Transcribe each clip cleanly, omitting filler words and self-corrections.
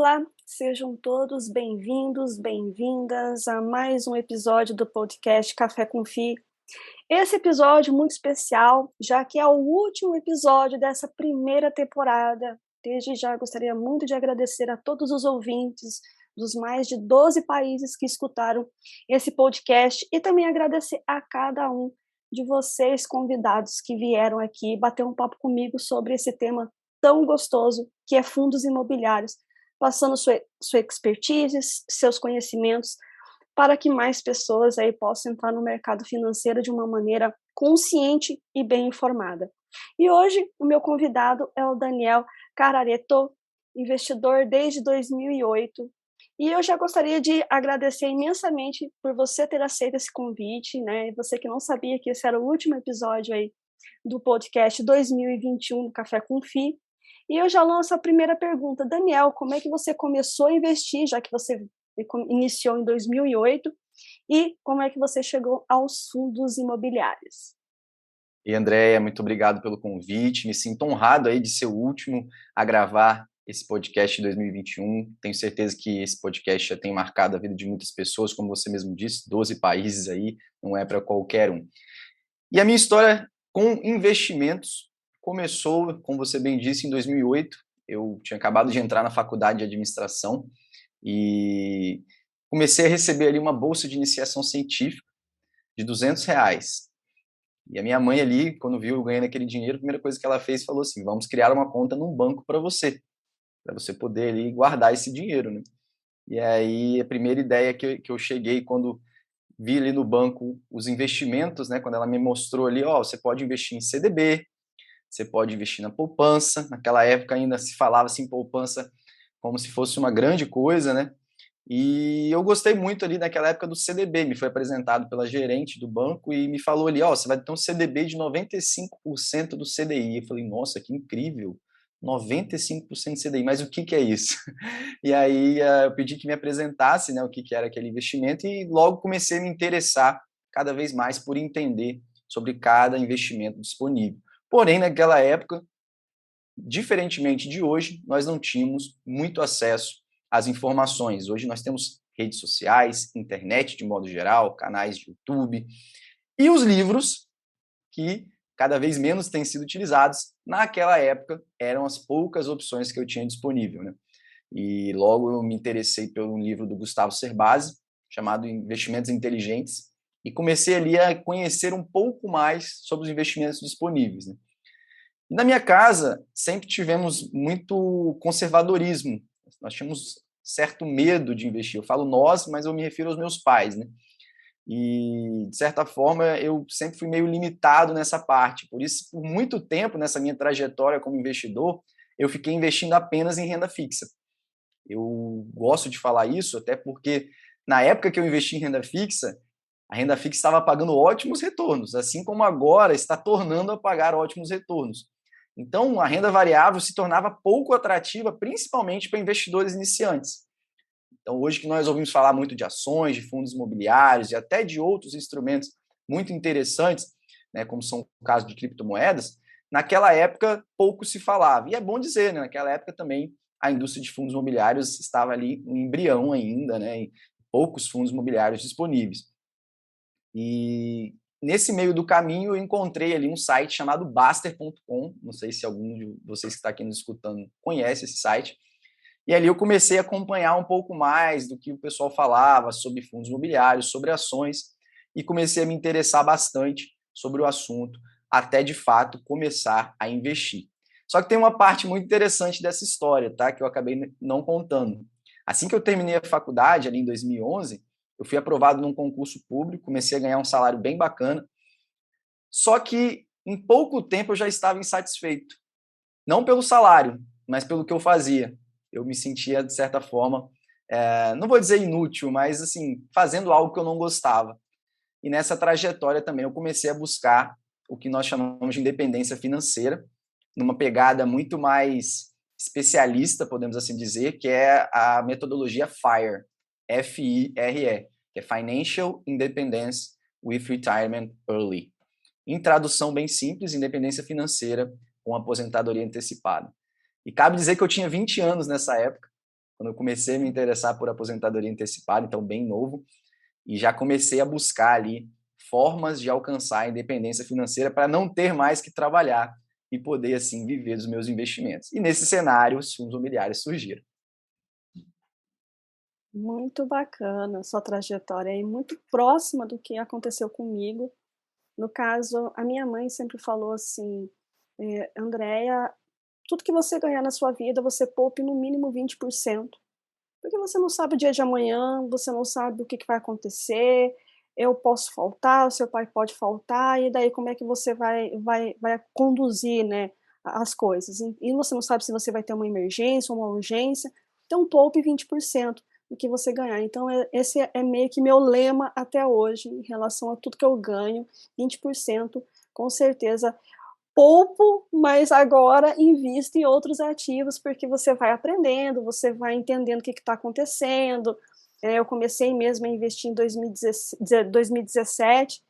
Olá, sejam todos bem-vindos, bem-vindas a mais um episódio do podcast Café com Fi. Esse episódio muito especial, já que é o último episódio dessa primeira temporada. Desde já gostaria muito de agradecer a todos os ouvintes dos mais de 12 países que escutaram esse podcast e também agradecer a cada um de vocês convidados que vieram aqui bater um papo comigo sobre esse tema tão gostoso que é fundos imobiliários, passando sua expertise, seus conhecimentos, para que mais pessoas aí possam entrar no mercado financeiro de uma maneira consciente e bem informada. E hoje o meu convidado é o Daniel Carareto, investidor desde 2008. E eu já gostaria de agradecer imensamente por você ter aceito esse convite, né? Você que não sabia que esse era o último episódio aí do podcast 2021 do Café com Fi. E eu já lanço a primeira pergunta. Daniel, como é que você começou a investir, já que você iniciou em 2008, e como é que você chegou aos fundos imobiliários? E Andréia, muito obrigado pelo convite. Me sinto honrado aí de ser o último a gravar esse podcast de 2021. Tenho certeza que esse podcast já tem marcado a vida de muitas pessoas, como você mesmo disse, 12 países aí, não é para qualquer um. E a minha história com investimentos começou, como você bem disse, em 2008. Eu tinha acabado de entrar na faculdade de administração e comecei a receber ali uma bolsa de iniciação científica de R$ 200. E a minha mãe ali, quando viu eu ganhando aquele dinheiro, a primeira coisa que ela fez, falou assim, vamos criar uma conta num banco para você poder ali guardar esse dinheiro, né? E aí a primeira ideia que eu cheguei quando vi ali no banco os investimentos, né? Quando ela me mostrou ali, ó, você pode investir em CDB, você pode investir na poupança. Naquela época ainda se falava assim poupança como se fosse uma grande coisa, né? E eu gostei muito ali naquela época do CDB, me foi apresentado pela gerente do banco e me falou ali, ó, você vai ter um CDB de 95% do CDI. Eu falei, nossa, que incrível, 95% de CDI, mas o que é isso? E aí eu pedi que me apresentasse, né, o que era aquele investimento e logo comecei a me interessar cada vez mais por entender sobre cada investimento disponível. Porém, naquela época, diferentemente de hoje, nós não tínhamos muito acesso às informações. Hoje nós temos redes sociais, internet de modo geral, canais de YouTube e os livros que cada vez menos têm sido utilizados. Naquela época eram as poucas opções que eu tinha disponível, né? E logo eu me interessei pelo livro do Gustavo Cerbasi, chamado Investimentos Inteligentes, e comecei ali a conhecer um pouco mais sobre os investimentos disponíveis, né? E na minha casa, sempre tivemos muito conservadorismo. Nós tínhamos certo medo de investir. Eu falo nós, mas eu me refiro aos meus pais, né? E, de certa forma, eu sempre fui meio limitado nessa parte. Por isso, por muito tempo, nessa minha trajetória como investidor, eu fiquei investindo apenas em renda fixa. Eu gosto de falar isso, até porque na época que eu investi em renda fixa, a renda fixa estava pagando ótimos retornos, assim como agora está tornando a pagar ótimos retornos. Então, a renda variável se tornava pouco atrativa, principalmente para investidores iniciantes. Então, hoje que nós ouvimos falar muito de ações, de fundos imobiliários e até de outros instrumentos muito interessantes, né, como são o caso de criptomoedas, naquela época pouco se falava. E é bom dizer, né, naquela época também a indústria de fundos imobiliários estava ali um embrião ainda, né, e poucos fundos imobiliários disponíveis. E nesse meio do caminho eu encontrei ali um site chamado Baster.com, não sei se algum de vocês que está aqui nos escutando conhece esse site, e ali eu comecei a acompanhar um pouco mais do que o pessoal falava sobre fundos imobiliários, sobre ações, e comecei a me interessar bastante sobre o assunto, até de fato começar a investir. Só que tem uma parte muito interessante dessa história, tá? Que eu acabei não contando. Assim que eu terminei a faculdade, ali em 2011, eu fui aprovado num concurso público, comecei a ganhar um salário bem bacana, só que em pouco tempo eu já estava insatisfeito. Não pelo salário, mas pelo que eu fazia. Eu me sentia, de certa forma, não vou dizer inútil, mas assim, fazendo algo que eu não gostava. E nessa trajetória também eu comecei a buscar o que nós chamamos de independência financeira, numa pegada muito mais especialista, podemos assim dizer, que é a metodologia FIRE, FIRE, que é Financial Independence with Retirement Early. Em tradução bem simples, independência financeira com aposentadoria antecipada. E cabe dizer que eu tinha 20 anos nessa época, quando eu comecei a me interessar por aposentadoria antecipada, então bem novo, e já comecei a buscar ali formas de alcançar a independência financeira para não ter mais que trabalhar e poder, assim, viver dos meus investimentos. E nesse cenário, os fundos imobiliários surgiram. Muito bacana a sua trajetória e muito próxima do que aconteceu comigo. No caso, a minha mãe sempre falou assim: "Andréia, tudo que você ganhar na sua vida, você poupe no mínimo 20%, porque você não sabe o dia de amanhã, você não sabe o que que vai acontecer, eu posso faltar, o seu pai pode faltar, e daí como é que você vai conduzir, né, a as coisas? E você não sabe se você vai ter uma emergência ou uma urgência, então poupe 20% do que você ganhar". Então esse é meio que meu lema até hoje, em relação a tudo que eu ganho, 20% com certeza poupo, mas agora invisto em outros ativos, porque você vai aprendendo, você vai entendendo o que está acontecendo. Eu comecei mesmo a investir em 2017.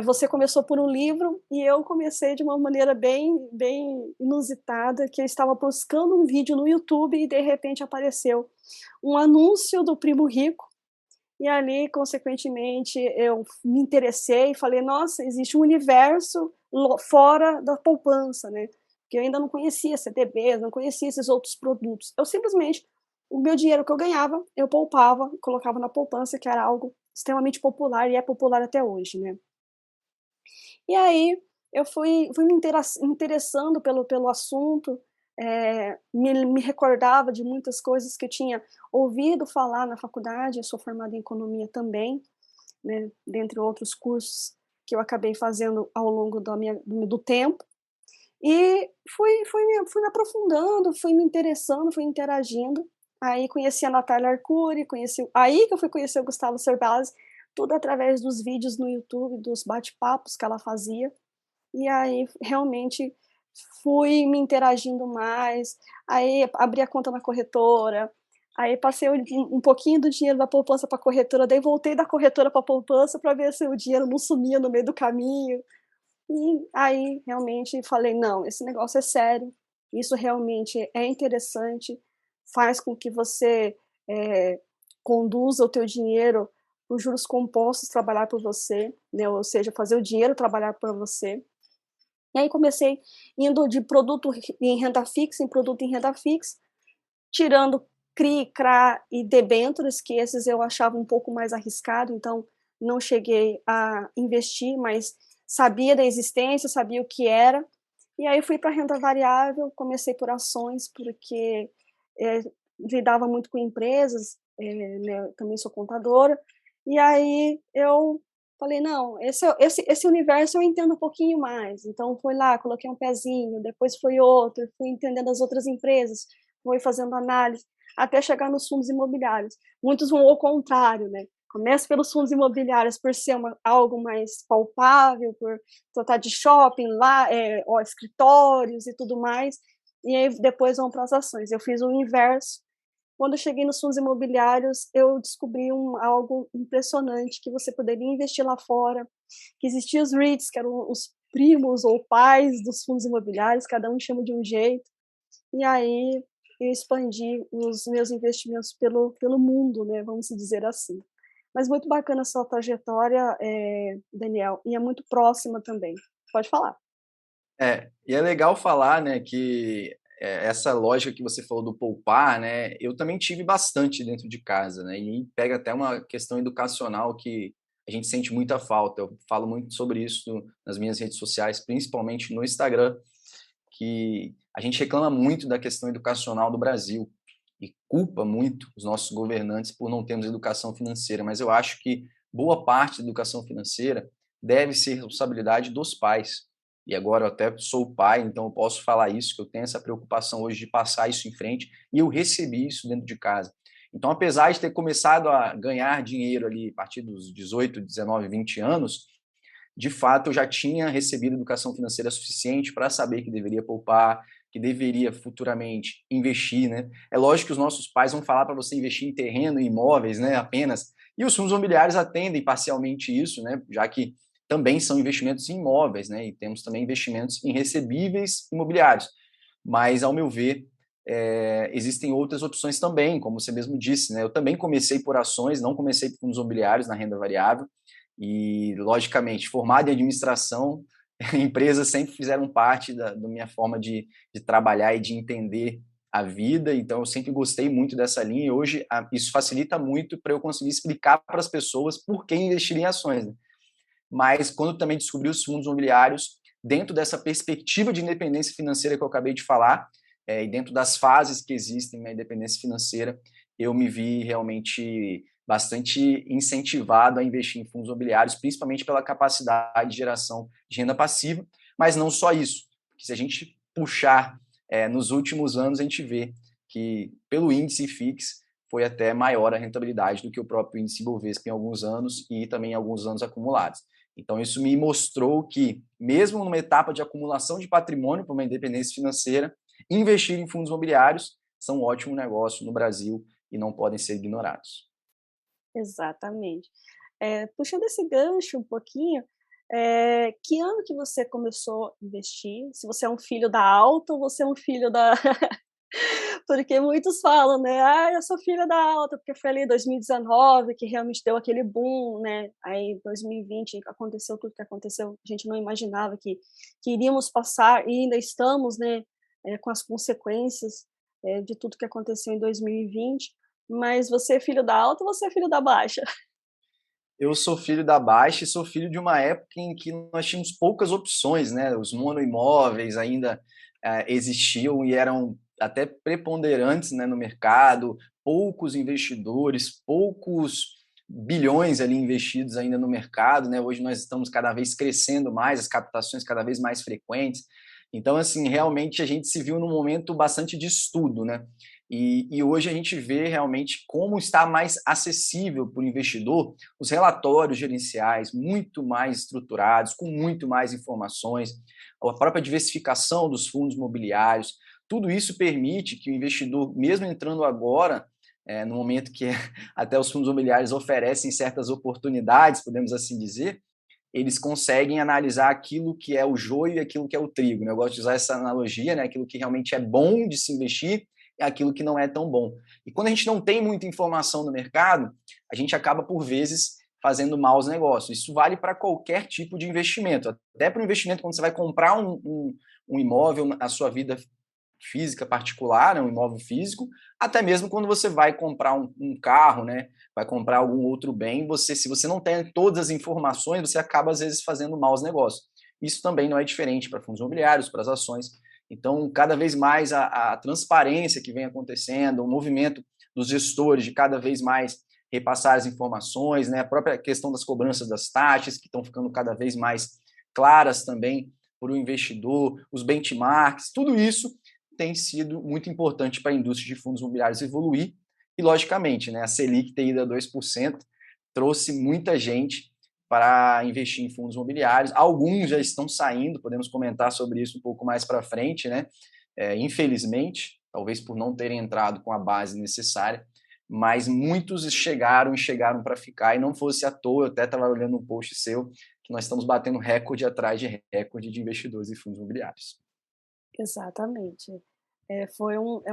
Você começou por um livro e eu comecei de uma maneira bem inusitada, que eu estava buscando um vídeo no YouTube e de repente apareceu um anúncio do Primo Rico, e ali, consequentemente, eu me interessei e falei: "Nossa, existe um universo fora da poupança", né, porque eu ainda não conhecia CDBs, não conhecia esses outros produtos. Eu simplesmente o meu dinheiro que eu ganhava, eu poupava, colocava na poupança, que era algo extremamente popular e é popular até hoje, né. E aí eu fui me interessando pelo assunto, me recordava de muitas coisas que eu tinha ouvido falar na faculdade. Eu sou formada em economia também, né, dentre outros cursos que eu acabei fazendo ao longo do tempo, e fui me aprofundando, fui me interessando, fui interagindo. Aí conheci a Natália Arcuri, aí que eu fui conhecer o Gustavo Cerbasi, tudo através dos vídeos no YouTube, dos bate-papos que ela fazia. E aí, realmente, fui me interagindo mais, aí abri a conta na corretora, aí passei um pouquinho do dinheiro da poupança para a corretora, daí voltei da corretora para a poupança para ver se o dinheiro não sumia no meio do caminho. E aí, realmente, falei: "Não, esse negócio é sério, isso realmente é interessante, faz com que você, eh, conduza o teu dinheiro, os juros compostos trabalhar por você, né, ou seja, fazer o dinheiro trabalhar por você". E aí comecei indo de produto em renda fixa, em produto em renda fixa, tirando CRI, CRA e debêntures, que esses eu achava um pouco mais arriscado, então não cheguei a investir, mas sabia da existência, sabia o que era. E aí fui para renda variável, comecei por ações, porque, eh, lidava muito com empresas, né, eu também sou contadora, e aí eu falei: "Não, esse universo eu entendo um pouquinho mais", então fui lá, coloquei um pezinho, depois foi outro, fui entendendo as outras empresas, fui fazendo análise, até chegar nos fundos imobiliários. Muitos vão ao contrário, né, começa pelos fundos imobiliários por ser algo mais palpável, por tratar de shopping lá, ó, escritórios e tudo mais, e aí depois vão para as ações. Eu fiz o inverso. Quando eu cheguei nos fundos imobiliários, eu descobri algo impressionante, que você poderia investir lá fora, que existiam os REITs, que eram os primos ou pais dos fundos imobiliários, cada um chama de um jeito, e aí eu expandi os meus investimentos pelo mundo, né, vamos dizer assim. Mas muito bacana a sua trajetória, Daniel, e é muito próxima também. Pode falar. E é legal falar, né, que essa lógica que você falou do poupar, né, eu também tive bastante dentro de casa, né, e pega até uma questão educacional que a gente sente muita falta. Eu falo muito sobre isso nas minhas redes sociais, principalmente no Instagram, que a gente reclama muito da questão educacional do Brasil e culpa muito os nossos governantes por não termos educação financeira, mas eu acho que boa parte da educação financeira deve ser responsabilidade dos pais. E agora eu até sou pai, então eu posso falar isso, que eu tenho essa preocupação hoje de passar isso em frente, e eu recebi isso dentro de casa. Então, apesar de ter começado a ganhar dinheiro ali a partir dos 18, 19, 20 anos, de fato, eu já tinha recebido educação financeira suficiente para saber que deveria poupar, que deveria futuramente investir, né? É lógico que os nossos pais vão falar para você investir em terreno e imóveis, né, apenas. E os fundos imobiliários atendem parcialmente isso, né, já que também são investimentos em imóveis, né, e temos também investimentos em recebíveis imobiliários. Mas, ao meu ver, existem outras opções também, como você mesmo disse, né? Eu também comecei por ações, não comecei por fundos imobiliários na renda variável, e, logicamente, formado em administração, empresas sempre fizeram parte da minha forma de trabalhar e de entender a vida, então eu sempre gostei muito dessa linha, e hoje isso facilita muito para eu conseguir explicar para as pessoas por que investir em ações, né? Mas quando também descobri os fundos imobiliários, dentro dessa perspectiva de independência financeira que eu acabei de falar, e dentro das fases que existem na independência financeira, eu me vi realmente bastante incentivado a investir em fundos imobiliários, principalmente pela capacidade de geração de renda passiva, mas não só isso, porque se a gente puxar nos últimos anos, a gente vê que pelo índice FIX foi até maior a rentabilidade do que o próprio índice Bovespa em alguns anos e também em alguns anos acumulados. Então, isso me mostrou que, mesmo numa etapa de acumulação de patrimônio para uma independência financeira, investir em fundos imobiliários são um ótimo negócio no Brasil e não podem ser ignorados. Exatamente. Puxando esse gancho um pouquinho, que ano que você começou a investir? Se você é um filho da alta ou você é um filho da porque muitos falam, né: "Ah, eu sou filha da alta", porque foi ali em 2019 que realmente deu aquele boom, né, aí em 2020 aconteceu tudo que aconteceu, a gente não imaginava que iríamos passar e ainda estamos, né, com as consequências, de tudo que aconteceu em 2020. Mas você é filho da alta ou você é filho da baixa? Eu sou filho da Baixa e sou filho de uma época em que nós tínhamos poucas opções, né? Os monoimóveis ainda existiam e eram até preponderantes, né, no mercado, poucos investidores, poucos bilhões ali investidos ainda no mercado, né? Hoje nós estamos cada vez crescendo mais, as captações cada vez mais frequentes. Então, assim, realmente a gente se viu num momento bastante de estudo, né? E hoje a gente vê realmente como está mais acessível para o investidor os relatórios gerenciais muito mais estruturados, com muito mais informações, a própria diversificação dos fundos imobiliários, tudo isso permite que o investidor, mesmo entrando agora, no momento que até os fundos imobiliários oferecem certas oportunidades, podemos assim dizer, eles conseguem analisar aquilo que é o joio e aquilo que é o trigo, né? Eu gosto de usar essa analogia, né? Aquilo que realmente é bom de se investir e aquilo que não é tão bom. E quando a gente não tem muita informação no mercado, a gente acaba, por vezes, fazendo maus negócios. Isso vale para qualquer tipo de investimento, até para o investimento quando você vai comprar um imóvel na sua vida física particular, né, um imóvel físico, até mesmo quando você vai comprar um carro, né, vai comprar algum outro bem, se você não tem todas as informações, você acaba às vezes fazendo maus negócios. Isso também não é diferente para fundos imobiliários, para as ações. Então, cada vez mais a transparência que vem acontecendo, o movimento dos gestores de cada vez mais repassar as informações, né, a própria questão das cobranças das taxas, que estão ficando cada vez mais claras também para o investidor, os benchmarks, tudo isso tem sido muito importante para a indústria de fundos imobiliários evoluir. E, logicamente, né, a Selic ter ido a 2% trouxe muita gente para investir em fundos imobiliários. Alguns já estão saindo, podemos comentar sobre isso um pouco mais para frente, né? Infelizmente, talvez por não terem entrado com a base necessária, mas muitos chegaram e chegaram para ficar, e não fosse à toa, eu até estava olhando um post seu, que nós estamos batendo recorde atrás de recorde de investidores em fundos imobiliários. Exatamente. É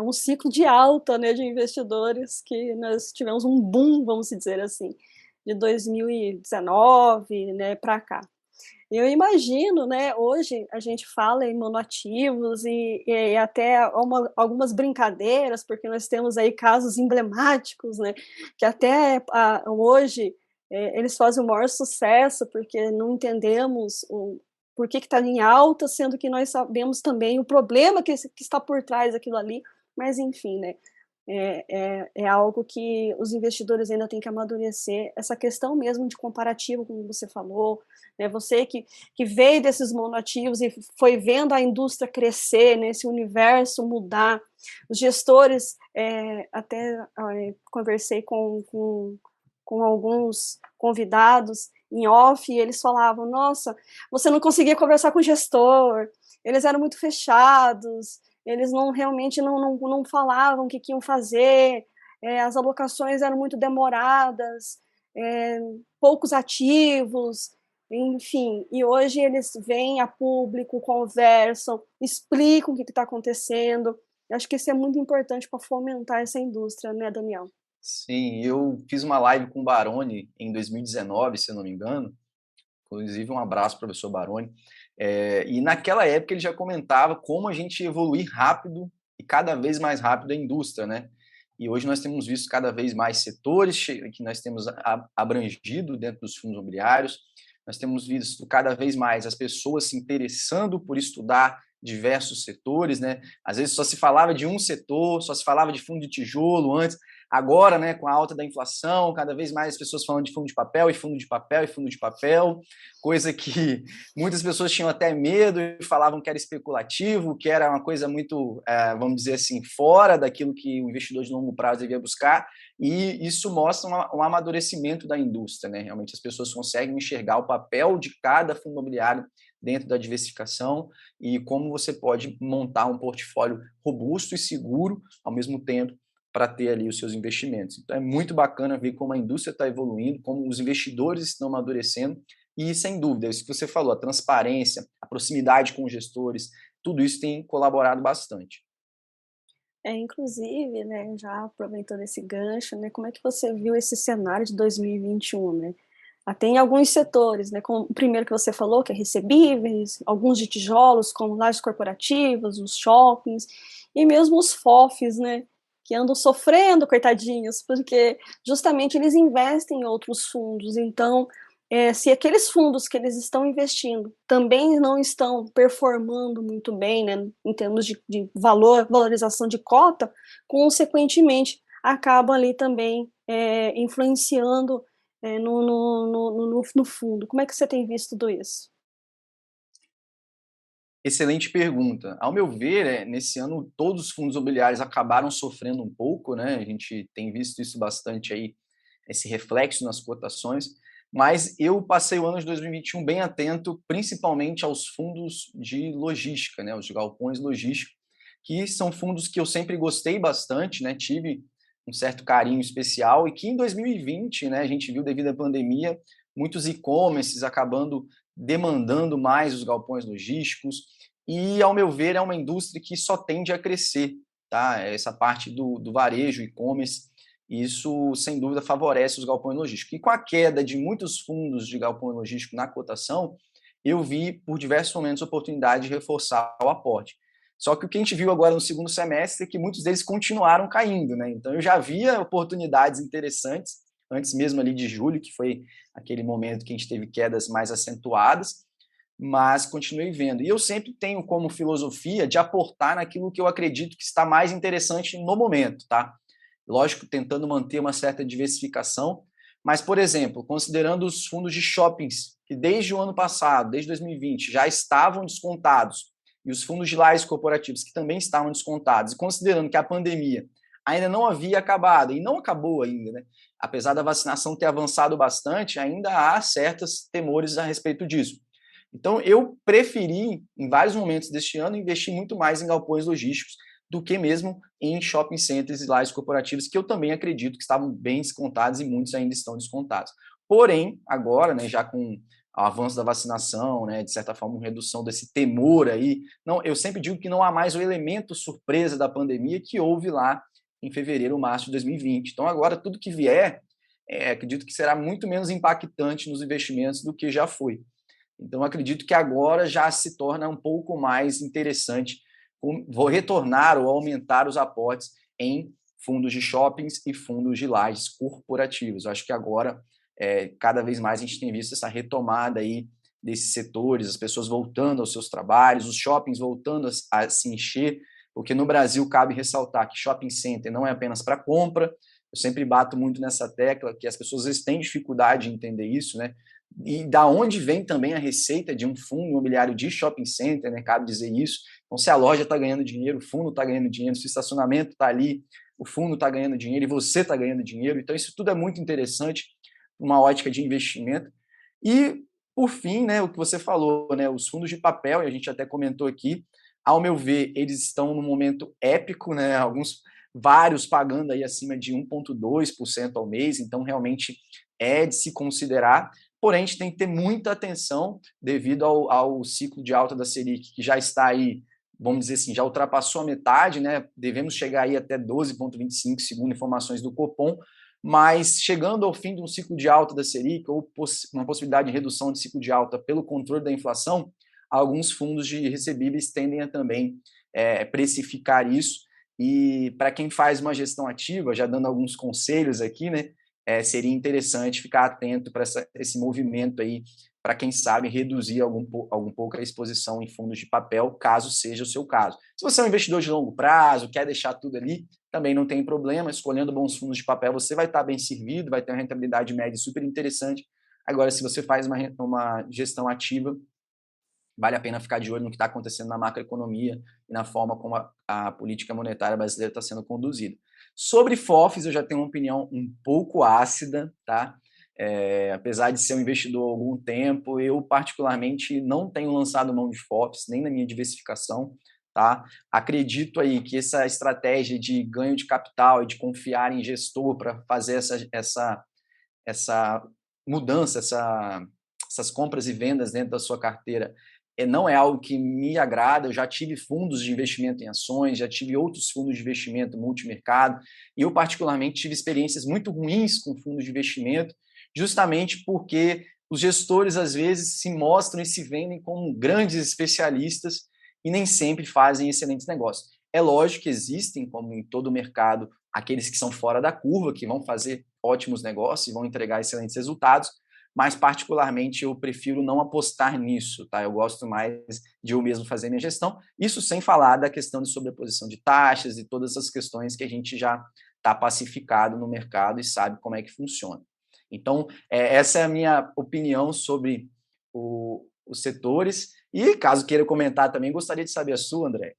um ciclo de alta, né, de investidores que nós tivemos um boom, vamos dizer assim, de 2019, né, para cá. Eu imagino, né, hoje a gente fala em monoativos e até algumas brincadeiras, porque nós temos aí casos emblemáticos, né, que até hoje eles fazem o maior sucesso, porque não entendemos por que está em alta, sendo que nós sabemos também o problema que está por trás daquilo ali, mas enfim, né, é algo que os investidores ainda têm que amadurecer, essa questão mesmo de comparativo, como você falou, né, você que veio desses monoativos e foi vendo a indústria crescer, né, esse universo mudar, os gestores, até conversei com alguns convidados em off, e eles falavam: "Nossa, você não conseguia conversar com o gestor, eles eram muito fechados, eles não realmente não falavam o que iam fazer, as alocações eram muito demoradas, poucos ativos", enfim. E hoje eles vêm a público, conversam, explicam o que está acontecendo. Eu acho que isso é muito importante para fomentar essa indústria, né, Daniel? Sim, eu fiz uma live com o Baroni em 2019, se eu não me engano, inclusive um abraço para o professor Baroni, e naquela época ele já comentava como a gente evoluir rápido e cada vez mais rápido a indústria, né? E hoje nós temos visto cada vez mais setores que nós temos abrangido dentro dos fundos imobiliários, nós temos visto cada vez mais as pessoas se interessando por estudar diversos setores, né? Às vezes só se falava de um setor, só se falava de fundo de tijolo antes. Agora, né, com a alta da inflação, cada vez mais as pessoas falam de fundo de papel e fundo de papel e fundo de papel, coisa que muitas pessoas tinham até medo e falavam que era especulativo, que era uma coisa muito, vamos dizer assim, fora daquilo que o investidor de longo prazo devia buscar, e isso mostra um amadurecimento da indústria, né? Realmente as pessoas conseguem enxergar o papel de cada fundo imobiliário dentro da diversificação e como você pode montar um portfólio robusto e seguro ao mesmo tempo para ter ali os seus investimentos. Então é muito bacana ver como a indústria está evoluindo, como os investidores estão amadurecendo e, sem dúvida, isso que você falou, a transparência, a proximidade com os gestores, tudo isso tem colaborado bastante. Inclusive, né, já aproveitando esse gancho, né, como é que você viu esse cenário de 2021, né? Tem alguns setores, né, como o primeiro que você falou, que é recebíveis, alguns de tijolos, como lajes corporativas, os shoppings, e mesmo os FOFs, né, que andam sofrendo, coitadinhos, porque justamente eles investem em outros fundos. Então, se aqueles fundos que eles estão investindo também não estão performando muito bem, né, em termos de valorização de cota, consequentemente, acabam ali também influenciando no fundo. Como é que você tem visto tudo isso? Excelente pergunta. Ao meu ver, nesse ano todos os fundos imobiliários acabaram sofrendo um pouco, né? A gente tem visto isso bastante aí, esse reflexo nas cotações, mas eu passei o ano de 2021 bem atento, principalmente aos fundos de logística, né? Os galpões logísticos, que são fundos que eu sempre gostei bastante, né? Tive um certo carinho especial e que em 2020, né, a gente viu devido à pandemia, muitos e-commerces acabando demandando mais os galpões logísticos e, ao meu ver, é uma indústria que só tende a crescer, tá? Essa parte do varejo, e-commerce, isso, sem dúvida, favorece os galpões logísticos. E com a queda de muitos fundos de galpão logístico na cotação, eu vi, por diversos momentos, a oportunidade de reforçar o aporte. Só que o que a gente viu agora no segundo semestre é que muitos deles continuaram caindo, né? Então eu já via oportunidades interessantes antes mesmo ali de julho, que foi aquele momento que a gente teve quedas mais acentuadas, mas continuei vendo. E eu sempre tenho como filosofia de aportar naquilo que eu acredito que está mais interessante no momento, tá? Lógico, tentando manter uma certa diversificação, mas, por exemplo, considerando os fundos de shoppings, que desde o ano passado, desde 2020, já estavam descontados, e os fundos de lajes corporativos, que também estavam descontados, e considerando que a pandemia ainda não havia acabado, e não acabou ainda, né? Apesar da vacinação ter avançado bastante, ainda há certos temores a respeito disso. Então, eu preferi, em vários momentos deste ano, investir muito mais em galpões logísticos do que mesmo em shopping centers e lajes corporativos, que eu também acredito que estavam bem descontados e muitos ainda estão descontados. Porém, agora, né, já com o avanço da vacinação, né, de certa forma, uma redução desse temor aí, não, eu sempre digo que não há mais o elemento surpresa da pandemia que houve lá em fevereiro, março de 2020. Então, agora, tudo que vier, acredito que será muito menos impactante nos investimentos do que já foi. Então, acredito que agora já se torna um pouco mais interessante. Vou retornar ou aumentar os aportes em fundos de shoppings e fundos de lajes corporativos. Eu acho que agora, cada vez mais, a gente tem visto essa retomada aí desses setores, as pessoas voltando aos seus trabalhos, os shoppings voltando a se encher, porque no Brasil cabe ressaltar que shopping center não é apenas para compra. Eu sempre bato muito nessa tecla que as pessoas às vezes têm dificuldade de entender isso, né? E da onde vem também a receita de um fundo imobiliário de shopping center, né? Cabe dizer isso. Então, se a loja está ganhando dinheiro, o fundo está ganhando dinheiro, se o estacionamento está ali, o fundo está ganhando dinheiro e você está ganhando dinheiro. Então, isso tudo é muito interessante, uma ótica de investimento. E, por fim, né, o que você falou, né, os fundos de papel, e a gente até comentou aqui, ao meu ver, eles estão num momento épico, né? Vários pagando aí acima de 1,2% ao mês, então realmente é de se considerar. Porém, a gente tem que ter muita atenção devido ao ciclo de alta da Selic, que já está aí vamos dizer assim, já ultrapassou a metade, né? Devemos chegar aí até 12,25, segundo informações do Copom, mas chegando ao fim de um ciclo de alta da Selic, ou uma possibilidade de redução de ciclo de alta pelo controle da inflação, alguns fundos de recebíveis tendem a também precificar isso. E para quem faz uma gestão ativa, já dando alguns conselhos aqui, né, seria interessante ficar atento para esse movimento aí, para quem sabe reduzir algum pouco a exposição em fundos de papel, caso seja o seu caso. Se você é um investidor de longo prazo, quer deixar tudo ali, também não tem problema, escolhendo bons fundos de papel, você vai estar bem servido, vai ter uma rentabilidade média super interessante. Agora, se você faz uma gestão ativa, vale a pena ficar de olho no que está acontecendo na macroeconomia e na forma como a política monetária brasileira está sendo conduzida. Sobre FOFs, eu já tenho uma opinião um pouco ácida, tá? Apesar de ser um investidor há algum tempo, eu particularmente não tenho lançado mão de FOFs, nem na minha diversificação, tá? Acredito aí que essa estratégia de ganho de capital e de confiar em gestor para fazer essa mudança, essas compras e vendas dentro da sua carteira, não é algo que me agrada. Eu já tive fundos de investimento em ações, já tive outros fundos de investimento multimercado, e eu particularmente tive experiências muito ruins com fundos de investimento, justamente porque os gestores às vezes se mostram e se vendem como grandes especialistas e nem sempre fazem excelentes negócios. É lógico que existem, como em todo o mercado, aqueles que são fora da curva, que vão fazer ótimos negócios e vão entregar excelentes resultados, mas particularmente eu prefiro não apostar nisso, tá? Eu gosto mais de eu mesmo fazer minha gestão, isso sem falar da questão de sobreposição de taxas e todas as questões que a gente já está pacificado no mercado e sabe como é que funciona. Então, essa é a minha opinião sobre os setores, e caso queira comentar também, gostaria de saber a sua, André.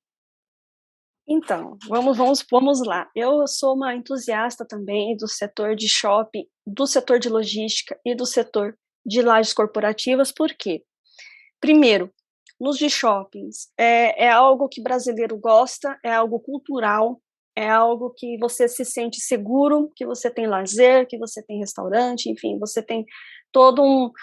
Então, vamos lá. Eu sou uma entusiasta também do setor de shopping, do setor de logística e do setor de lajes corporativas. Por quê? Primeiro, nos de shoppings, é algo que brasileiro gosta, é algo cultural, é algo que você se sente seguro, que você tem lazer, que você tem restaurante, enfim, você tem todo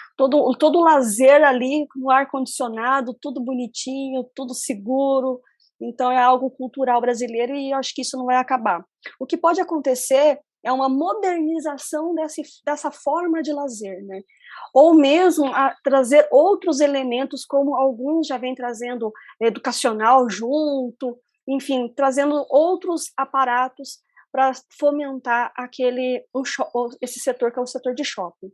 lazer ali, no ar-condicionado, tudo bonitinho, tudo seguro. Então, é algo cultural brasileiro e eu acho que isso não vai acabar. O que pode acontecer é uma modernização dessa forma de lazer, né? Ou mesmo a trazer outros elementos, como alguns já vêm trazendo educacional junto, enfim, trazendo outros aparatos para fomentar esse setor que é o setor de shopping.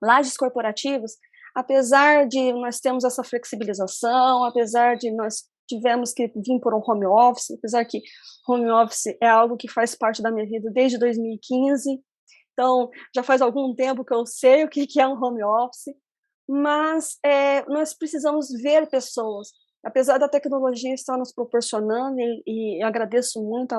Lajes corporativas, apesar de nós termos essa flexibilização, apesar de nós tivemos que vir por um home office, apesar que home office é algo que faz parte da minha vida desde 2015, então já faz algum tempo que eu sei o que é um home office, mas nós precisamos ver pessoas, apesar da tecnologia estar nos proporcionando, e agradeço muito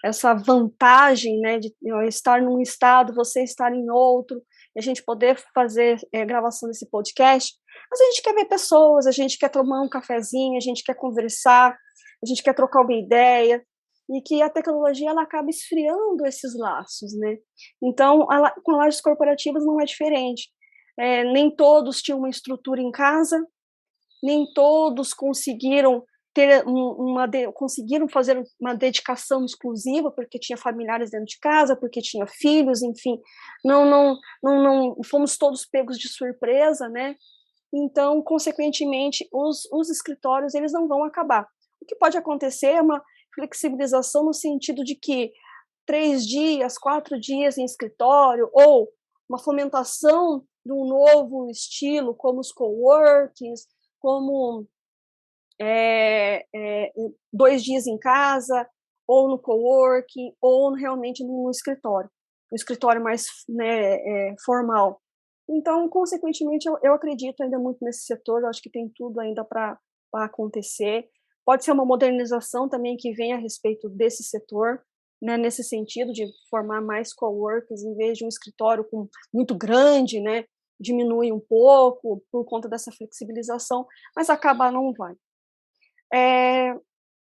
essa vantagem, né, de eu estar num estado, você estar em outro, e a gente poder fazer gravação desse podcast, mas a gente quer ver pessoas, a gente quer tomar um cafezinho, a gente quer conversar, a gente quer trocar uma ideia, e que a tecnologia ela acaba esfriando esses laços, né? Então, com lajes corporativas não é diferente. Nem todos tinham uma estrutura em casa, nem todos conseguiram conseguiram fazer uma dedicação exclusiva porque tinha familiares dentro de casa, porque tinha filhos, enfim, não fomos todos pegos de surpresa, né? Então, consequentemente, os escritórios eles não vão acabar. O que pode acontecer é uma flexibilização no sentido de que 3 dias, 4 dias em escritório, ou uma fomentação de um novo estilo, como os coworkings, como 2 dias em casa, ou no coworking, ou realmente no escritório, um escritório mais, né, formal. Então, consequentemente, eu acredito ainda muito nesse setor, eu acho que tem tudo ainda para acontecer. Pode ser uma modernização também que venha a respeito desse setor, né, nesse sentido de formar mais coworkers em vez de um escritório muito grande, né, diminui um pouco por conta dessa flexibilização, mas acabar não vai.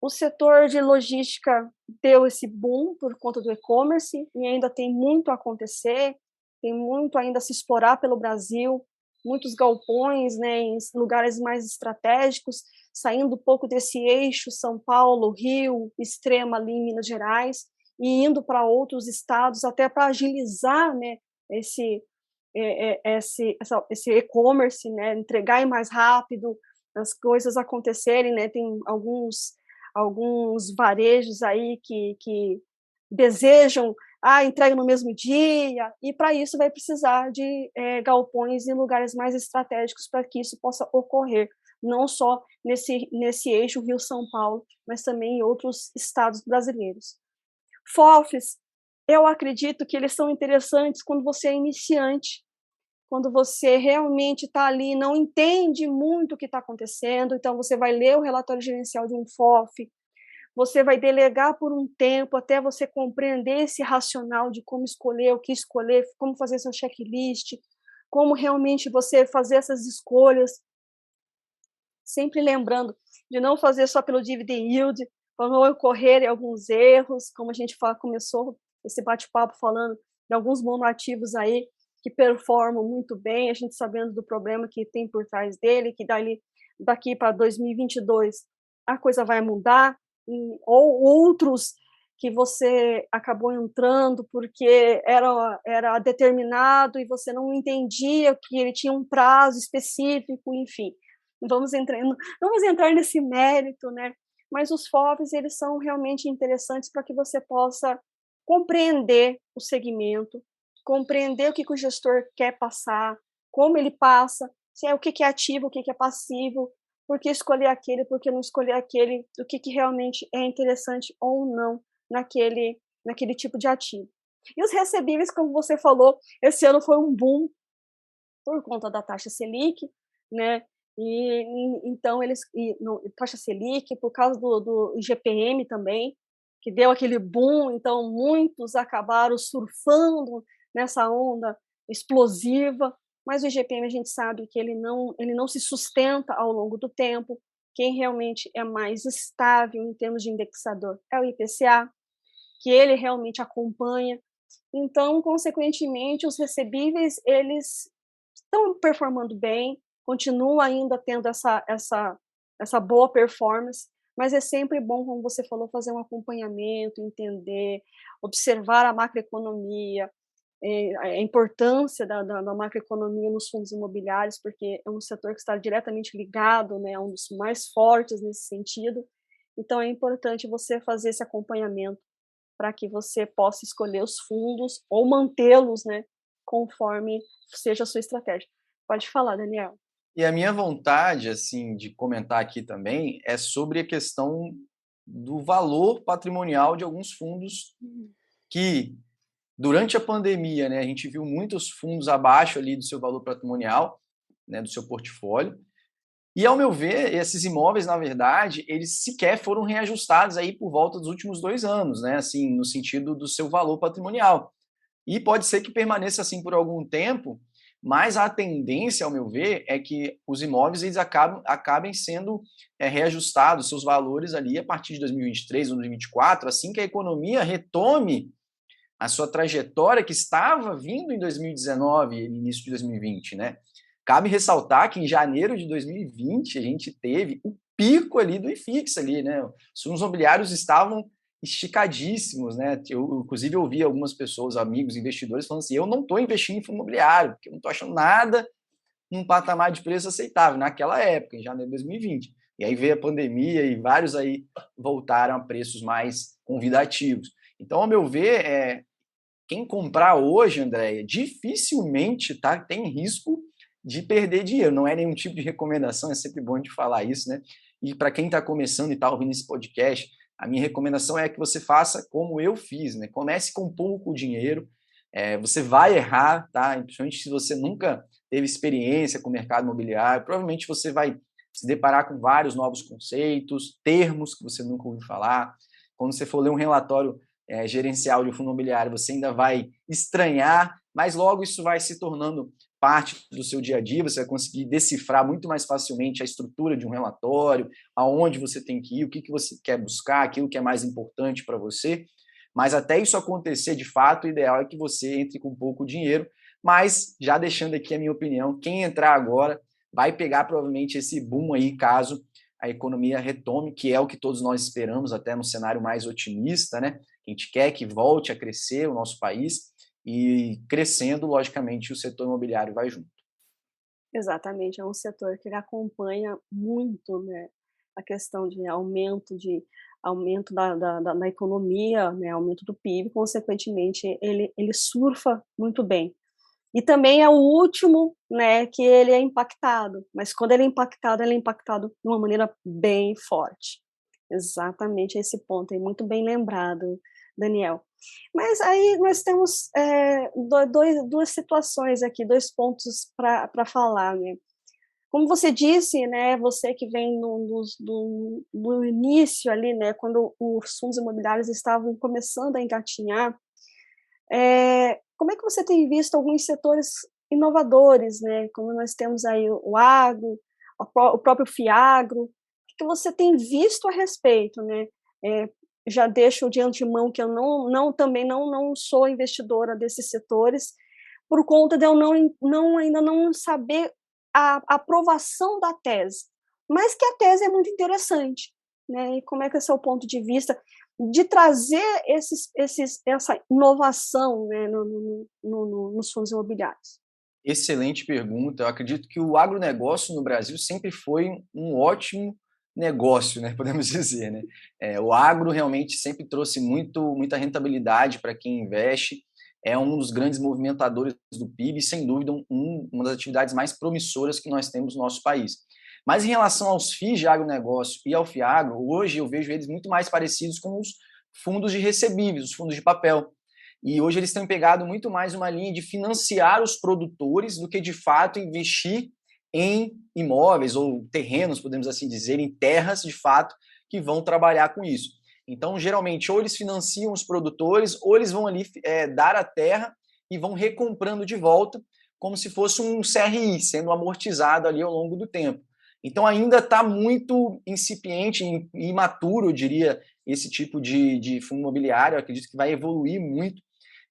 O setor de logística deu esse boom por conta do e-commerce e ainda tem muito a acontecer, tem muito ainda a se explorar pelo Brasil. muitos galpões, né, em lugares mais estratégicos, saindo um pouco desse eixo São Paulo, Rio, extrema ali em Minas Gerais, e indo para outros estados, até para agilizar, né, esse e-commerce, né, entregar mais rápido, as coisas acontecerem, né, tem alguns varejos aí que desejam entrega no mesmo dia, e para isso vai precisar de galpões em lugares mais estratégicos para que isso possa ocorrer, não só nesse eixo Rio-São Paulo, mas também em outros estados brasileiros. FOFs, eu acredito que eles são interessantes quando você é iniciante, quando você realmente está ali e não entende muito o que está acontecendo, então você vai ler o relatório gerencial de um FOF, você vai delegar por um tempo até você compreender esse racional de como escolher, o que escolher, como fazer seu checklist, como realmente você fazer essas escolhas, sempre lembrando de não fazer só pelo dividend yield, para não ocorrerem alguns erros, como a gente começou esse bate-papo falando de alguns monoativos aí que performam muito bem, a gente sabendo do problema que tem por trás dele, que daqui para 2022 a coisa vai mudar, ou outros que você acabou entrando porque era determinado e você não entendia que ele tinha um prazo específico, enfim. Vamos entrar nesse mérito, né? Mas os FOFs, eles são realmente interessantes para que você possa compreender o segmento, compreender o que o gestor quer passar, como ele passa, se é o que é ativo, o que é passivo, por que escolher aquele, por que não escolher aquele, o que realmente é interessante ou não naquele tipo de ativo. E os recebíveis, como você falou, esse ano foi um boom por conta da taxa Selic, né? Então taxa Selic, por causa do IGPM também, que deu aquele boom, então muitos acabaram surfando nessa onda explosiva, mas o IGPM a gente sabe que ele não se sustenta ao longo do tempo. Quem realmente é mais estável em termos de indexador é o IPCA, que ele realmente acompanha. Então, consequentemente, os recebíveis, eles estão performando bem, continuam ainda tendo essa boa performance, mas é sempre bom, como você falou, fazer um acompanhamento, entender, observar a macroeconomia, a importância da macroeconomia nos fundos imobiliários, porque é um setor que está diretamente ligado, né, é um dos mais fortes nesse sentido. Então, é importante você fazer esse acompanhamento para que você possa escolher os fundos ou mantê-los, né, conforme seja a sua estratégia. Pode falar, Daniel. E a minha vontade, assim, de comentar aqui também é sobre a questão do valor patrimonial de alguns fundos que, durante a pandemia, né, a gente viu muitos fundos abaixo ali do seu valor patrimonial, né, do seu portfólio. E, ao meu ver, esses imóveis, na verdade, eles sequer foram reajustados aí por volta dos últimos 2 anos, né, assim, no sentido do seu valor patrimonial. E pode ser que permaneça assim por algum tempo, mas a tendência, ao meu ver, é que os imóveis eles acabem sendo reajustados, seus valores ali a partir de 2023 ou 2024, assim que a economia retome a sua trajetória que estava vindo em 2019 e início de 2020, né? Cabe ressaltar que em janeiro de 2020 a gente teve o pico ali do IFIX ali, né? Os fundos imobiliários estavam esticadíssimos, né? Eu, inclusive, ouvi algumas pessoas, amigos, investidores, falando assim: eu não estou investindo em fundo imobiliário, porque eu não estou achando nada num patamar de preço aceitável, naquela época, em janeiro de 2020. E aí veio a pandemia e vários aí voltaram a preços mais convidativos. Então, ao meu ver, quem comprar hoje, Andréia, dificilmente tem risco de perder dinheiro. Não é nenhum tipo de recomendação, é sempre bom de falar isso, né? E para quem está começando e está ouvindo esse podcast, a minha recomendação é que você faça como eu fiz, né? Comece com pouco dinheiro, você vai errar, tá? Principalmente se você nunca teve experiência com o mercado imobiliário, provavelmente você vai se deparar com vários novos conceitos, termos que você nunca ouviu falar. Quando você for ler um relatório gerencial de um fundo imobiliário, você ainda vai estranhar, mas logo isso vai se tornando parte do seu dia a dia, você vai conseguir decifrar muito mais facilmente a estrutura de um relatório, aonde você tem que ir, o que você quer buscar, aquilo que é mais importante para você. Mas até isso acontecer, de fato, o ideal é que você entre com pouco dinheiro, mas já deixando aqui a minha opinião, quem entrar agora vai pegar provavelmente esse boom aí, caso a economia retome, que é o que todos nós esperamos, até no cenário mais otimista, né? A gente quer que volte a crescer o nosso país, e crescendo, logicamente, o setor imobiliário vai junto. Exatamente, é um setor que ele acompanha muito, né, a questão de aumento da economia, né, aumento do PIB, consequentemente ele surfa muito bem. E também é o último, né, que ele é impactado, mas quando ele é impactado de uma maneira bem forte. Exatamente esse ponto aí, muito bem lembrado, Daniel. Mas aí nós temos, 2 situações aqui, 2 pontos para falar, né. Como você disse, né, você que vem do início ali, né, quando os fundos imobiliários estavam começando a engatinhar, como é que você tem visto alguns setores inovadores, né, como nós temos aí o agro, o próprio Fiagro, o que que você tem visto a respeito, né? Eh, Já deixo de antemão que eu também não sou investidora desses setores, por conta de eu ainda não saber a aprovação da tese, mas que a tese é muito interessante, né, e como é que é o seu ponto de vista de trazer essa inovação, né, nos fundos imobiliários. Excelente pergunta. Eu acredito que o agronegócio no Brasil sempre foi um ótimo negócio, né, podemos dizer, né. O agro realmente sempre trouxe muita rentabilidade para quem investe, é um dos grandes movimentadores do PIB e, sem dúvida, uma das atividades mais promissoras que nós temos no nosso país. Mas em relação aos FIIs de agronegócio e ao Fiagro, hoje eu vejo eles muito mais parecidos com os fundos de recebíveis, os fundos de papel. E hoje eles têm pegado muito mais uma linha de financiar os produtores do que, de fato, investir em imóveis ou terrenos, podemos assim dizer, em terras, de fato, que vão trabalhar com isso. Então, geralmente, ou eles financiam os produtores, ou eles vão ali dar a terra e vão recomprando de volta, como se fosse um CRI, sendo amortizado ali ao longo do tempo. Então, ainda está muito incipiente e imaturo, eu diria, esse tipo de fundo imobiliário. Eu acredito que vai evoluir muito.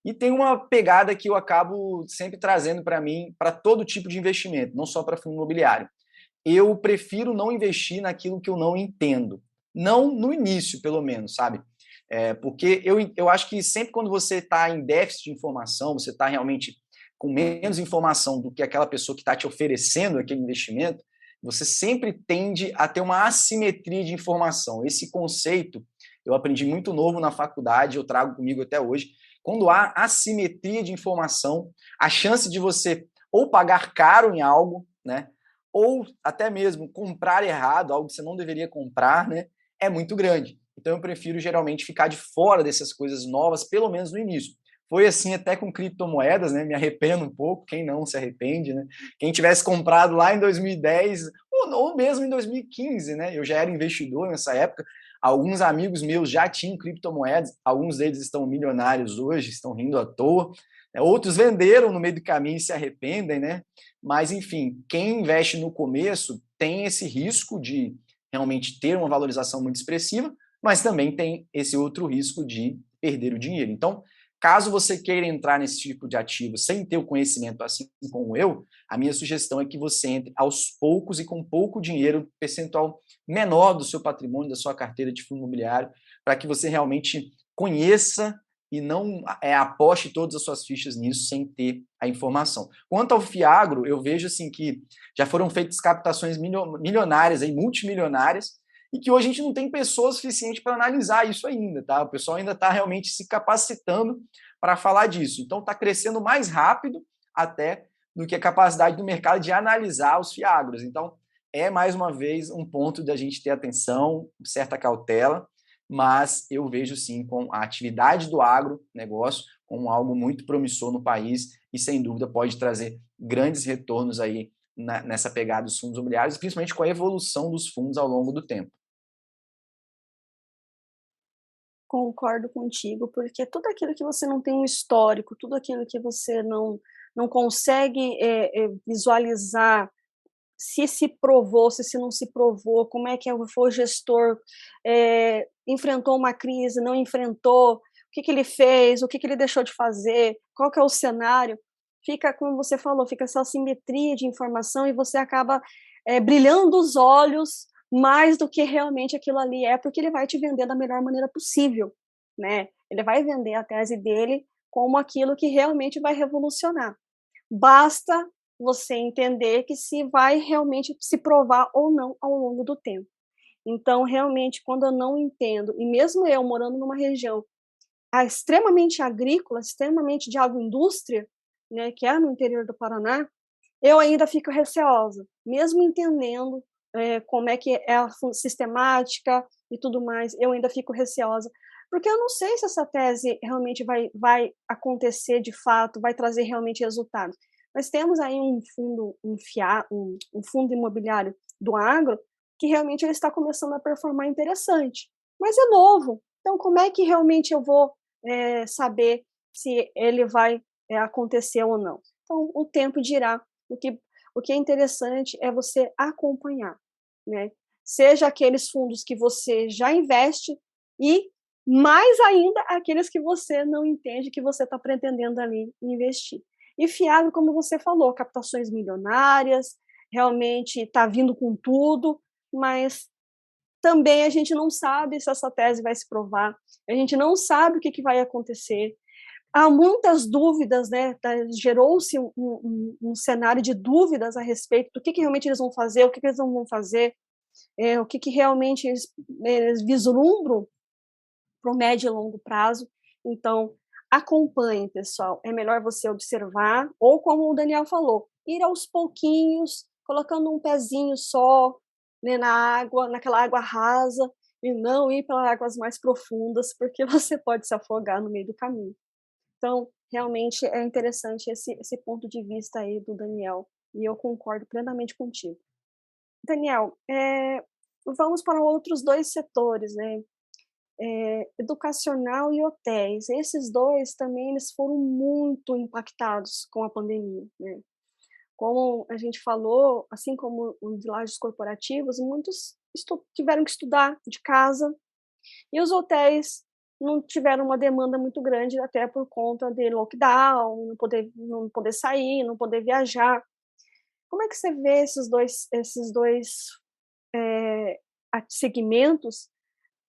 E tem uma pegada que eu acabo sempre trazendo para mim, para todo tipo de investimento, não só para fundo imobiliário. Eu prefiro não investir naquilo que eu não entendo. Não no início, pelo menos, sabe? Porque eu acho que sempre quando você está em déficit de informação, você está realmente com menos informação do que aquela pessoa que está te oferecendo aquele investimento, você sempre tende a ter uma assimetria de informação. Esse conceito eu aprendi muito novo na faculdade, eu trago comigo até hoje. Quando há assimetria de informação, a chance de você ou pagar caro em algo, né, ou até mesmo comprar errado, algo que você não deveria comprar, né, é muito grande. Então eu prefiro geralmente ficar de fora dessas coisas novas, pelo menos no início. Foi assim até com criptomoedas, né? Me arrependo um pouco, quem não se arrepende, né? Quem tivesse comprado lá em 2010 ou mesmo em 2015, né? Eu já era investidor nessa época. Alguns amigos meus já tinham criptomoedas, alguns deles estão milionários hoje, estão rindo à toa. Outros venderam no meio do caminho e se arrependem, né? Mas, enfim, quem investe no começo tem esse risco de realmente ter uma valorização muito expressiva, mas também tem esse outro risco de perder o dinheiro. Então, caso você queira entrar nesse tipo de ativo sem ter o conhecimento, assim como eu, a minha sugestão é que você entre aos poucos e com pouco dinheiro, percentual menor do seu patrimônio, da sua carteira de fundo imobiliário, para que você realmente conheça e não aposte todas as suas fichas nisso sem ter a informação. Quanto ao Fiagro, eu vejo assim que já foram feitas captações milionárias, aí, multimilionárias, e que hoje a gente não tem pessoas suficientes para analisar isso ainda, tá? O pessoal ainda está realmente se capacitando para falar disso. Então está crescendo mais rápido até do que a capacidade do mercado de analisar os Fiagros. Então é mais uma vez um ponto da gente ter atenção, certa cautela, mas eu vejo sim com a atividade do agronegócio como algo muito promissor no país e sem dúvida pode trazer grandes retornos aí nessa pegada dos fundos imobiliários, principalmente com a evolução dos fundos ao longo do tempo. Concordo contigo, porque tudo aquilo que você não tem um histórico, tudo aquilo que você não consegue, visualizar se provou, se não se provou, como é que foi o gestor, enfrentou uma crise, não enfrentou, o que que ele fez, o que que ele deixou de fazer, qual que é o cenário. fica, como você falou, fica essa assimetria de informação e você acaba brilhando os olhos mais do que realmente aquilo ali é, porque ele vai te vender da melhor maneira possível, né? Ele vai vender a tese dele como aquilo que realmente vai revolucionar. Basta você entender que se vai realmente se provar ou não ao longo do tempo. Então, realmente, quando eu não entendo, e mesmo eu morando numa região extremamente agrícola, extremamente de agroindústria, né, que é no interior do Paraná, eu ainda fico receosa, mesmo entendendo como é que é a sistemática e tudo mais, eu ainda fico receosa, porque eu não sei se essa tese realmente vai acontecer de fato, vai trazer realmente resultados. Nós temos aí um fundo, um fundo imobiliário do agro, que realmente ele está começando a performar interessante, mas é novo, então como é que realmente eu vou saber se ele vai acontecer ou não? Então, o tempo dirá. O que é interessante é você acompanhar, né? Seja aqueles fundos que você já investe e mais ainda aqueles que você não entende que você está pretendendo ali investir. E fiado, como você falou, captações milionárias, realmente está vindo com tudo, mas também a gente não sabe se essa tese vai se provar, a gente não sabe o que vai acontecer. Há muitas dúvidas, né? Gerou-se um cenário de dúvidas a respeito do que realmente eles vão fazer, o que eles não vão fazer, o que realmente eles vislumbram para o médio e longo prazo. Então, acompanhe, pessoal. É melhor você observar, ou como o Daniel falou, ir aos pouquinhos, colocando um pezinho só, né, na água, naquela água rasa, e não ir para águas mais profundas, porque você pode se afogar no meio do caminho. Então, realmente é interessante esse ponto de vista aí do Daniel, e eu concordo plenamente contigo. Daniel, vamos para outros 2 setores, né, educacional e hotéis. Esses 2 também eles foram muito impactados com a pandemia, né. Como a gente falou, assim como os lajes corporativos, muitos tiveram que estudar de casa, e os hotéis não tiveram uma demanda muito grande, até por conta de lockdown, não poder sair, não poder viajar. Como é que você vê esses dois segmentos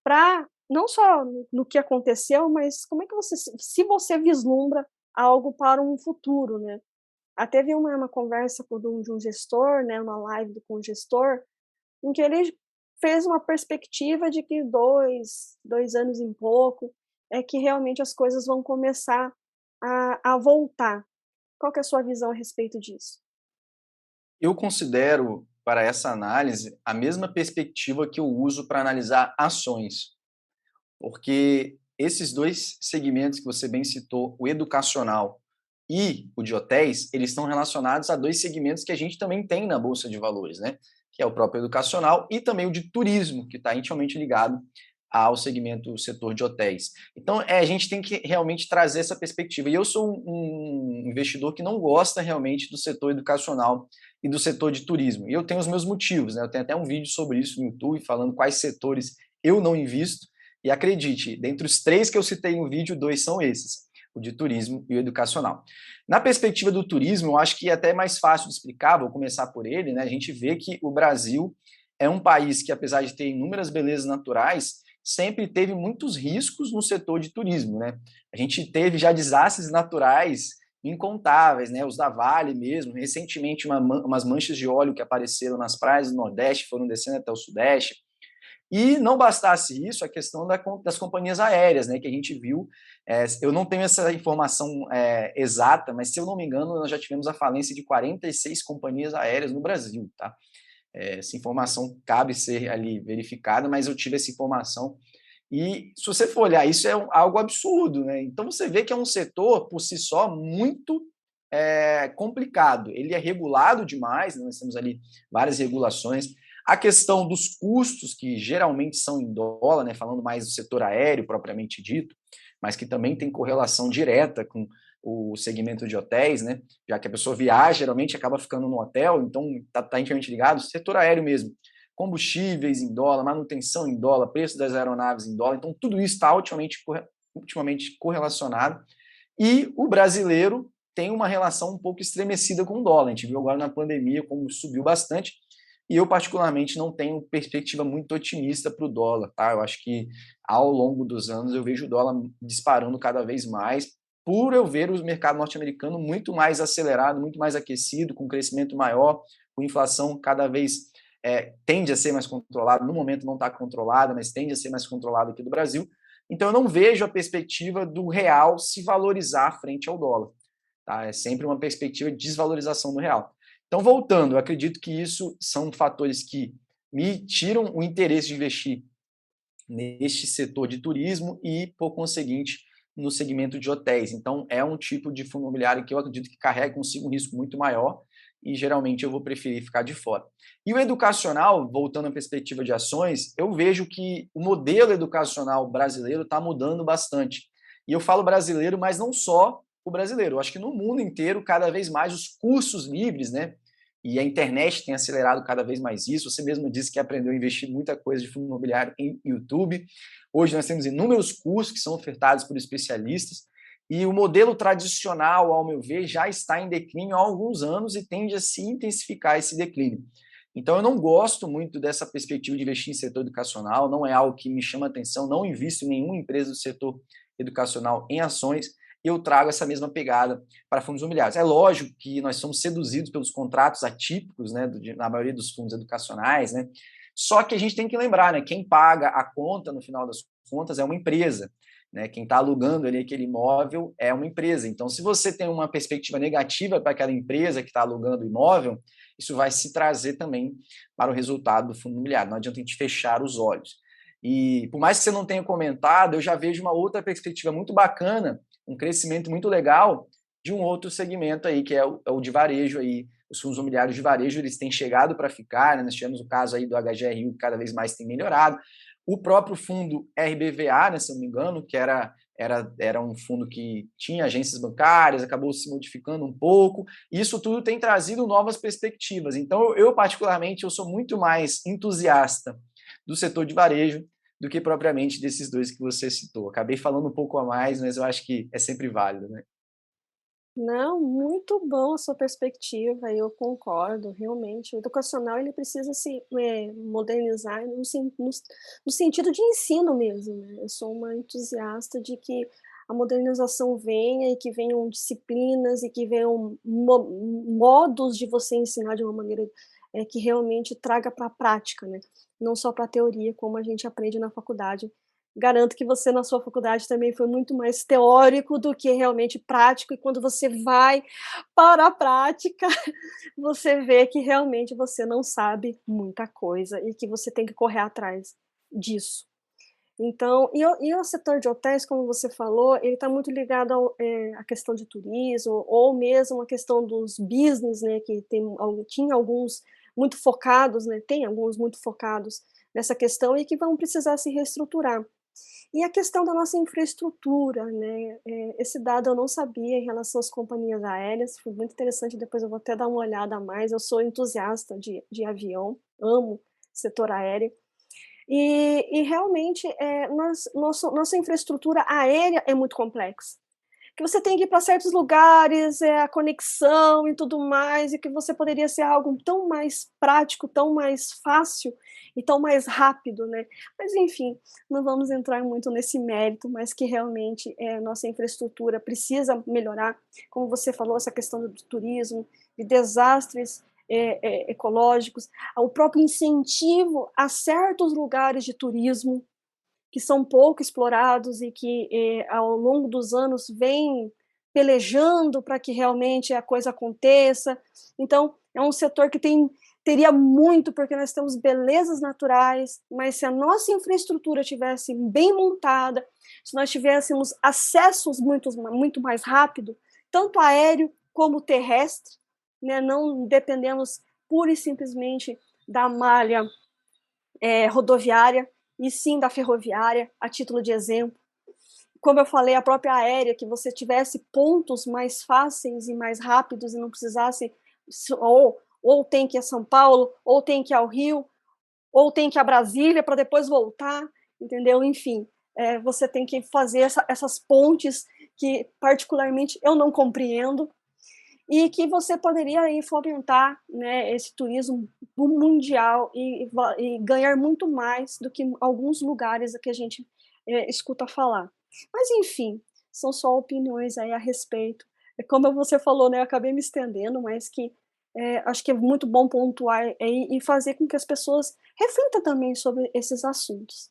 para não só no que aconteceu, mas como é que você, se você vislumbra algo para um futuro, né? Até teve uma conversa de um gestor, né, uma live com um gestor, em que ele fez uma perspectiva de que 2 anos e pouco, é que realmente as coisas vão começar a voltar. Qual que é a sua visão a respeito disso? Eu considero, para essa análise, a mesma perspectiva que eu uso para analisar ações, porque esses 2 segmentos que você bem citou, o educacional e o de hotéis, eles estão relacionados a 2 segmentos que a gente também tem na Bolsa de Valores, né? Que é o próprio educacional e também o de turismo, que está intimamente ligado ao segmento, o setor de hotéis. Então, a gente tem que realmente trazer essa perspectiva. E eu sou um investidor que não gosta realmente do setor educacional e do setor de turismo. E eu tenho os meus motivos, né? Eu tenho até um vídeo sobre isso no YouTube, falando quais setores eu não invisto. E acredite, dentre os 3 que eu citei no vídeo, 2 são esses, o de turismo e o educacional. Na perspectiva do turismo, eu acho que é até mais fácil de explicar, vou começar por ele, né? A gente vê que o Brasil é um país que, apesar de ter inúmeras belezas naturais, sempre teve muitos riscos no setor de turismo, né? A gente teve já desastres naturais incontáveis, né? Os da Vale mesmo, recentemente umas manchas de óleo que apareceram nas praias do Nordeste, foram descendo até o Sudeste. E não bastasse isso, a questão das companhias aéreas, né, que a gente viu, eu não tenho essa informação exata, mas se eu não me engano, nós já tivemos a falência de 46 companhias aéreas no Brasil, tá? Essa informação cabe ser ali verificada, mas eu tive essa informação. E se você for olhar, isso é algo absurdo, né? Então você vê que é um setor, por si só, muito complicado. Ele é regulado demais, né? Nós temos ali várias regulações. A questão dos custos, que geralmente são em dólar, né? Falando mais do setor aéreo propriamente dito, mas que também tem correlação direta com o segmento de hotéis, né? Já que a pessoa viaja, geralmente acaba ficando no hotel, então está intimamente ligado. Setor aéreo mesmo, combustíveis em dólar, manutenção em dólar, preço das aeronaves em dólar, então tudo isso está ultimamente correlacionado. E o brasileiro tem uma relação um pouco estremecida com o dólar. A gente viu agora na pandemia como subiu bastante, e eu particularmente não tenho perspectiva muito otimista para o dólar, tá? Eu acho que ao longo dos anos eu vejo o dólar disparando cada vez mais, por eu ver o mercado norte-americano muito mais acelerado, muito mais aquecido, com crescimento maior, com inflação cada vez tende a ser mais controlada. No momento não está controlada, mas tende a ser mais controlada aqui do Brasil. Então eu não vejo a perspectiva do real se valorizar frente ao dólar. Tá? É sempre uma perspectiva de desvalorização do real. Então, voltando, eu acredito que isso são fatores que me tiram o interesse de investir neste setor de turismo e, por conseguinte, no segmento de hotéis. Então, é um tipo de fundo imobiliário que eu acredito que carrega consigo um risco muito maior e, geralmente, eu vou preferir ficar de fora. E o educacional, voltando à perspectiva de ações, eu vejo que o modelo educacional brasileiro está mudando bastante. E eu falo brasileiro, mas não só o brasileiro. Eu acho que no mundo inteiro, cada vez mais, os cursos livres, né? E a internet tem acelerado cada vez mais isso. Você mesmo disse que aprendeu a investir muita coisa de fundo imobiliário em YouTube. Hoje nós temos inúmeros cursos que são ofertados por especialistas. E o modelo tradicional, ao meu ver, já está em declínio há alguns anos e tende a se intensificar esse declínio. Então, eu não gosto muito dessa perspectiva de investir em setor educacional, não é algo que me chama atenção, não invisto em nenhuma empresa do setor educacional em ações, e eu trago essa mesma pegada para fundos imobiliários. É lógico que nós somos seduzidos pelos contratos atípicos, né, na maioria dos fundos educacionais, né, só que a gente tem que lembrar, né, quem paga a conta, no final das contas, é uma empresa. Né, quem está alugando ali aquele imóvel é uma empresa. Então, se você tem uma perspectiva negativa para aquela empresa que está alugando o imóvel, isso vai se trazer também para o resultado do fundo imobiliário. Não adianta a gente fechar os olhos. E por mais que você não tenha comentado, eu já vejo uma outra perspectiva muito bacana, um crescimento muito legal de um outro segmento aí, que é o de varejo aí. Os fundos imobiliários de varejo, eles têm chegado para ficar, né? Nós tivemos o caso aí do HGRU, que cada vez mais tem melhorado. O próprio fundo RBVA, né, se não me engano, que era um fundo que tinha agências bancárias, acabou se modificando um pouco. Isso tudo tem trazido novas perspectivas. Então, eu particularmente, eu sou muito mais entusiasta do setor de varejo do que propriamente desses dois que você citou. Acabei falando um pouco a mais, mas eu acho que é sempre válido, né? Não, muito bom a sua perspectiva, eu concordo, realmente. O educacional ele precisa se modernizar no sentido de ensino mesmo, né? Eu sou uma entusiasta de que a modernização venha e que venham disciplinas e que venham modos de você ensinar de uma maneira que realmente traga para a prática, né? Não só para a teoria, como a gente aprende na faculdade. Garanto que você na sua faculdade também foi muito mais teórico do que realmente prático, e quando você vai para a prática, você vê que realmente você não sabe muita coisa e que você tem que correr atrás disso. Então, o setor de hotéis, como você falou, ele está muito ligado à questão de turismo, ou mesmo a questão dos business, né, que tinha alguns muito focados, né, tem alguns muito focados nessa questão e que vão precisar se reestruturar. E a questão da nossa infraestrutura, né, esse dado eu não sabia em relação às companhias aéreas, foi muito interessante, depois eu vou até dar uma olhada a mais, eu sou entusiasta de avião, amo setor aéreo, e realmente, nossa infraestrutura aérea é muito complexa, que você tem que ir para certos lugares, a conexão e tudo mais, e que você poderia ser algo tão mais prático, tão mais fácil e tão mais rápido, né. Mas enfim, não vamos entrar muito nesse mérito, mas que realmente, nossa infraestrutura precisa melhorar, como você falou, essa questão do turismo, de desastres, ecológicos, o próprio incentivo a certos lugares de turismo, que são pouco explorados e que, ao longo dos anos, vêm pelejando para que realmente a coisa aconteça. Então, é um setor que teria muito, porque nós temos belezas naturais, mas se a nossa infraestrutura tivesse bem montada, se nós tivéssemos acessos muito mais rápido, tanto aéreo como terrestre, né, não dependemos pura e simplesmente da malha rodoviária, e sim da ferroviária, a título de exemplo. Como eu falei, a própria aérea, que você tivesse pontos mais fáceis e mais rápidos e não precisasse, ou tem que ir a São Paulo, ou tem que ir ao Rio, ou tem que ir a Brasília para depois voltar, entendeu? Enfim, você tem que fazer essas pontes que, particularmente, eu não compreendo, e que você poderia aí fomentar, né, esse turismo mundial e ganhar muito mais do que alguns lugares que a gente escuta falar. Mas enfim, são só opiniões aí a respeito. Como você falou, né, eu acabei me estendendo, mas que acho que é muito bom pontuar aí e fazer com que as pessoas reflitam também sobre esses assuntos.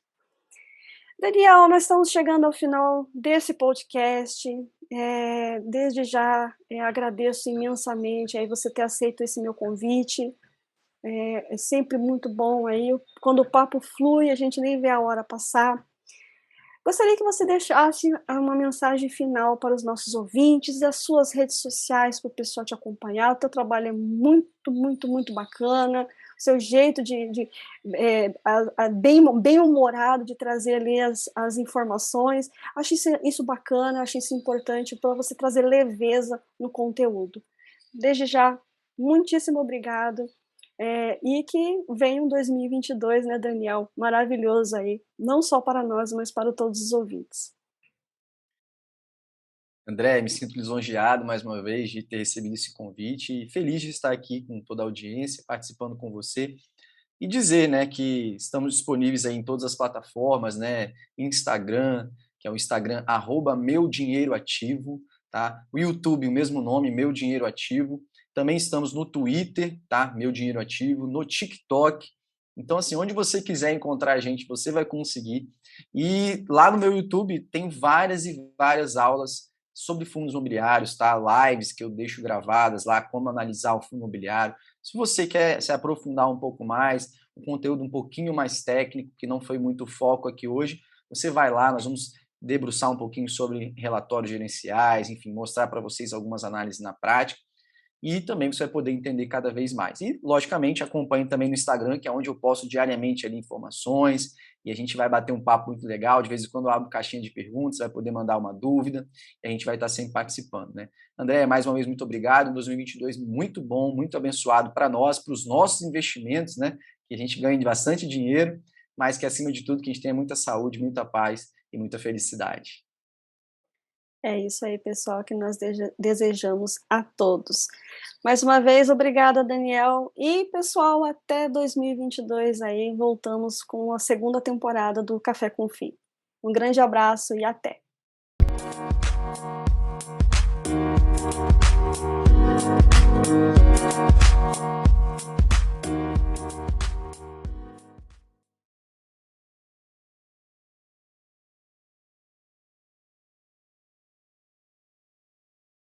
Daniel, nós estamos chegando ao final desse podcast. Desde já agradeço imensamente aí você ter aceito esse meu convite. É sempre muito bom aí, quando o papo flui, a gente nem vê a hora passar. Gostaria que você deixasse uma mensagem final para os nossos ouvintes e as suas redes sociais para o pessoal te acompanhar. O teu trabalho é muito, muito, muito bacana. O seu jeito bem-humorado de trazer ali as informações. Acho isso bacana, acho isso importante para você trazer leveza no conteúdo. Desde já, muitíssimo obrigado. E que venha um 2022, né, Daniel? Maravilhoso aí, não só para nós, mas para todos os ouvintes. André, me sinto lisonjeado mais uma vez de ter recebido esse convite e feliz de estar aqui com toda a audiência, participando com você e dizer, né, que estamos disponíveis aí em todas as plataformas, né, Instagram, que é o Instagram @meudinheiroativo, tá? O YouTube, o mesmo nome, Meu Dinheiro Ativo. Também estamos no Twitter, tá? Meu Dinheiro Ativo, no TikTok. Então, assim, onde você quiser encontrar a gente, você vai conseguir. E lá no meu YouTube tem várias e várias aulas sobre fundos imobiliários, tá? Lives que eu deixo gravadas lá, como analisar o fundo imobiliário. Se você quer se aprofundar um pouco mais, um conteúdo um pouquinho mais técnico, que não foi muito foco aqui hoje, você vai lá, nós vamos debruçar um pouquinho sobre relatórios gerenciais, enfim, mostrar para vocês algumas análises na prática e também você vai poder entender cada vez mais. E, logicamente, acompanhe também no Instagram, que é onde eu posto diariamente ali informações, e a gente vai bater um papo muito legal, de vez em quando eu abro caixinha de perguntas, você vai poder mandar uma dúvida, e a gente vai estar sempre participando, né? André, mais uma vez, muito obrigado, 2022 muito bom, muito abençoado para nós, para os nossos investimentos, né? Que a gente ganhe bastante dinheiro, mas que, acima de tudo, que a gente tenha muita saúde, muita paz e muita felicidade. É isso aí, pessoal, que nós desejamos a todos. Mais uma vez, obrigada, Daniel. E, pessoal, até 2022 aí, voltamos com a segunda temporada do Café com Fim. Um grande abraço e até!